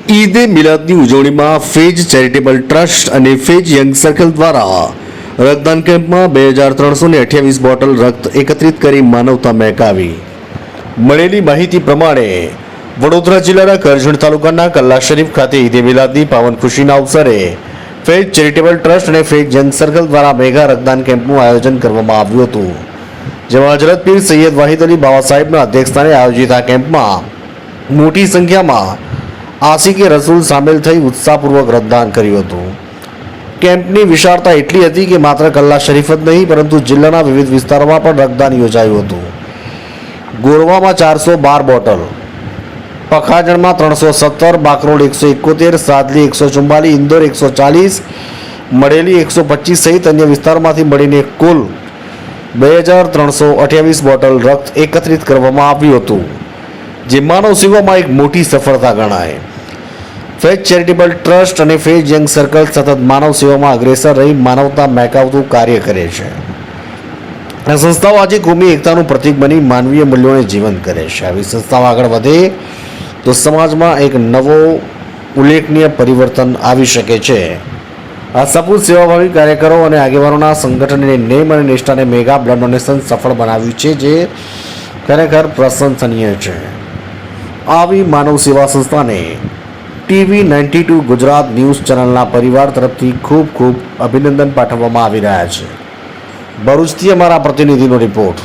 ઈદ એ મિલાદની ઉજવણીમાં phase charitable trust અને phase young circle દ્વારા રક્તદાન કેમ્પમાં 2328 બોટલ રક્ત એકત્રિત કરી માનવતા મહેકાવી. મળેલી માહિતી પ્રમાણે વડોદરા જિલ્લાના કરજણ તાલુકાના કલ્લા શરીફ ખાતે ઈદ એ મિલાદની પાવન ખુશીના અવસરે ફેજ ચેરિટેબલ ટ્રસ્ટ અને ફેજ યંગ સર્કલ દ્વારા મેગા રક્તદાન કેમ્પનું આયોજન કરવામાં આવ્યું હતું, જેમાં હજરત પીર સૈયદ વાહિદ અલી બાવા સાહેબના અધ્યક્ષસ્થાને આયોજિત આ કેમ્પમાં મોટી સંખ્યામાં આશિકે રસૂલ સામેલ થઈ ઉત્સાહપૂર્વક રક્તદાન કર્યું હતું. કેમ્પની વિશાળતા એટલી હતી કે માત્ર કલ્લા શરીફ જ નહીં પરંતુ જિલ્લાના વિવિધ વિસ્તારોમાં પણ રક્તદાન યોજાયું હતું. ગોરવામાં 412 બોટલ, પખાજણમાં 317, બાકરોલ 171, સાદલી 144, ઇન્દોર 140, મળેલી 125 સહિત અન્ય વિસ્તારોમાંથી મળીને કુલ 2328 બોટલ રક્ત એકત્રિત કરવામાં આવ્યું હતું, જે માનવ સેવામાં એક મોટી સફળતા ગણાય. ફેજ ચેરિટેબલ ટ્રસ્ટ અને ફેજ યંગ સર્કલ સતત માનવ સેવામાં અગ્રેસર રહી માનવતા મહેકાવતું કાર્ય કરે છે. આ સંસ્થાઓ આજે કોમી એકતાનું પ્રતીક બની માનવીય મૂલ્યોને જીવંત કરે છે. આવી સંસ્થાઓ આગળ વધે તો સમાજમાં એક નવો ઉલ્લેખનીય પરિવર્તન આવી શકે છે. આ સપૂત સેવાભાવી કાર્યકરો અને આગેવાનોના સંગઠનને નેમ અને નિષ્ઠાને મેગા બ્લડ ડોનેશન સફળ બનાવ્યું છે, જે ખરેખર પ્રશંસનીય છે. આવી માનવ સેવા સંસ્થાને ટીવી 92 ગુજરાત ન્યૂઝ ચેનલના પરિવાર તરફથી ખૂબ ખૂબ અભિનંદન પાઠવવામાં આવી રહ્યા છે. ભરૂચથી અમારા પ્રતિનિધિનો રિપોર્ટ.